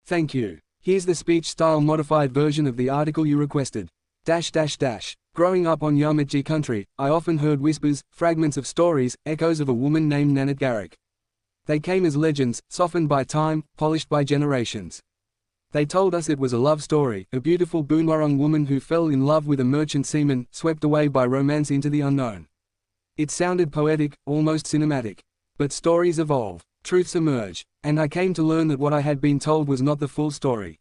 Thank you. Here's the speech-style modified version of the article you requested. Growing up on Yamatji country, I often heard whispers, fragments of stories, echoes of a woman named Nannertgarrook. They came as legends, softened by time, polished by generations. They told us it was a love story, a beautiful Boonwurrung woman who fell in love with a merchant seaman, swept away by romance into the unknown. It sounded poetic, almost cinematic. But stories evolve, truths emerge, and I came to learn that what I had been told was not the full story.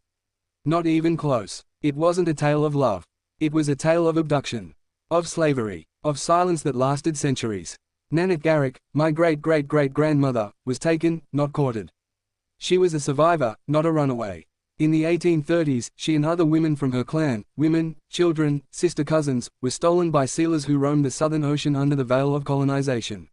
Not even close. It wasn't a tale of love. It was a tale of abduction, of slavery, of silence that lasted centuries. Nannertgarrook, my great-great-great-grandmother, was taken, not courted. She was a survivor, not a runaway. In the 1830s, she and other women from her clan, women, children, sister cousins, were stolen by sealers who roamed the Southern Ocean under the veil of colonization.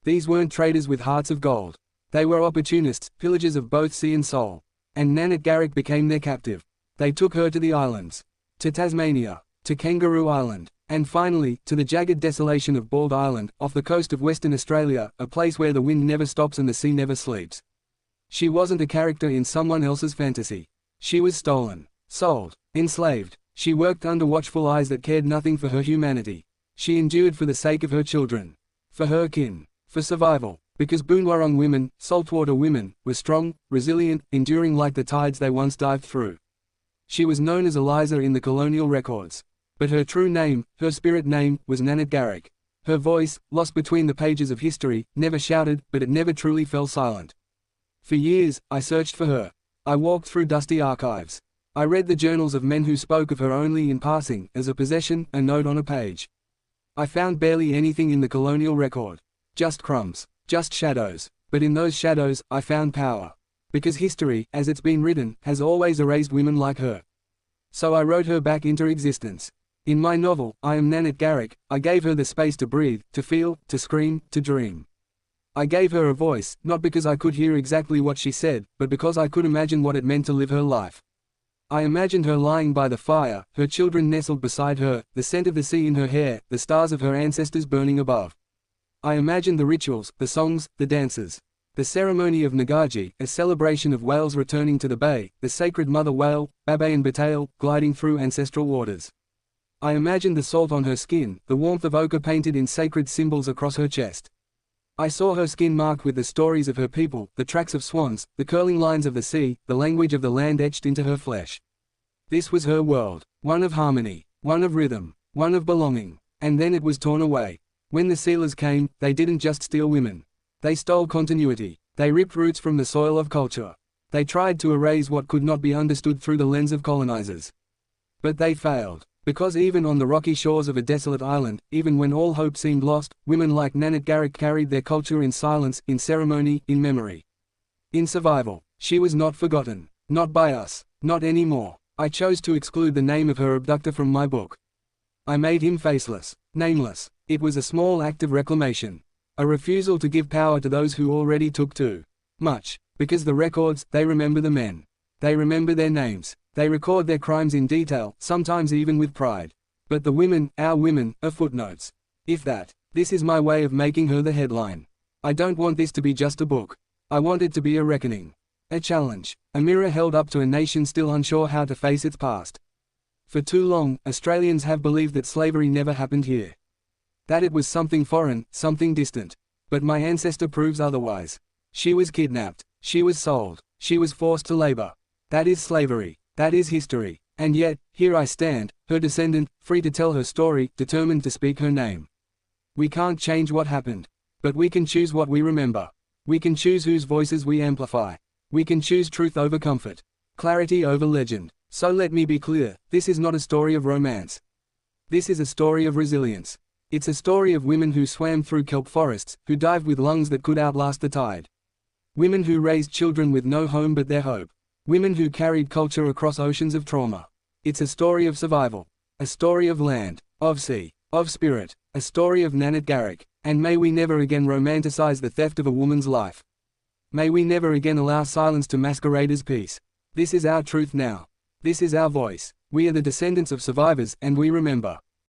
These weren't traders with hearts of gold. They were opportunists, pillagers of both sea and soul. And Nannertgarrook became their captive. They took her to the islands. To Tasmania, to Kangaroo Island, and finally, to the jagged desolation of Bald Island, off the coast of Western Australia, a place where the wind never stops and the sea never sleeps. She wasn't a character in someone else's fantasy. She was stolen, sold, enslaved. She worked under watchful eyes that cared nothing for her humanity. She endured for the sake of her children, for her kin, for survival, because Boonwurrung women, saltwater women, were strong, resilient, enduring like the tides they once dived through. She was known as Eliza in the colonial records. But her true name, her spirit name, was Nannertgarrook. Her voice, lost between the pages of history, never shouted, but it never truly fell silent. For years, I searched for her. I walked through dusty archives. I read the journals of men who spoke of her only in passing, as a possession, a note on a page. I found barely anything in the colonial record. Just crumbs, just shadows. But in those shadows, I found power. Because history, as it's been written, has always erased women like her. So I wrote her back into existence. In my novel, I Am Nannertgarrook, I gave her the space to breathe, to feel, to scream, to dream. I gave her a voice, not because I could hear exactly what she said, but because I could imagine what it meant to live her life. I imagined her lying by the fire, her children nestled beside her, the scent of the sea in her hair, the stars of her ancestors burning above. I imagined the rituals, the songs, the dances. The ceremony of Ngarji, a celebration of whales returning to the bay, the sacred mother whale, Babay and Batail, gliding through ancestral waters. I imagined the salt on her skin, the warmth of ochre painted in sacred symbols across her chest. I saw her skin marked with the stories of her people, the tracks of swans, the curling lines of the sea, the language of the land etched into her flesh. This was her world, one of harmony, one of rhythm, one of belonging. And then it was torn away. When the sealers came, they didn't just steal women. They stole continuity. They ripped roots from the soil of culture. They tried to erase what could not be understood through the lens of colonizers. But they failed. Because even on the rocky shores of a desolate island, even when all hope seemed lost, women like Nannertgarrook carried their culture in silence, in ceremony, in memory. In survival. She was not forgotten. Not by us. Not anymore. I chose to exclude the name of her abductor from my book. I made him faceless, nameless. It was a small act of reclamation. A refusal to give power to those who already took too much. Because the records, they remember the men. They remember their names. They record their crimes in detail, sometimes even with pride. But the women, our women, are footnotes. If that. This is my way of making her the headline. I don't want this to be just a book. I want it to be a reckoning. A challenge. A mirror held up to a nation still unsure how to face its past. For too long, Australians have believed that slavery never happened here. That it was something foreign, something distant. But my ancestor proves otherwise. She was kidnapped. She was sold. She was forced to labor. That is slavery. That is history. And yet, here I stand, her descendant, free to tell her story, determined to speak her name. We can't change what happened. But we can choose what we remember. We can choose whose voices we amplify. We can choose truth over comfort. Clarity over legend. So let me be clear, this is not a story of romance. This is a story of resilience. It's a story of women who swam through kelp forests, who dived with lungs that could outlast the tide. Women who raised children with no home but their hope. Women who carried culture across oceans of trauma. It's a story of survival. A story of land, of sea, of spirit. A story of Nannertgarrook. And may we never again romanticize the theft of a woman's life. May we never again allow silence to masquerade as peace. This is our truth now. This is our voice. We are the descendants of survivors, and we remember.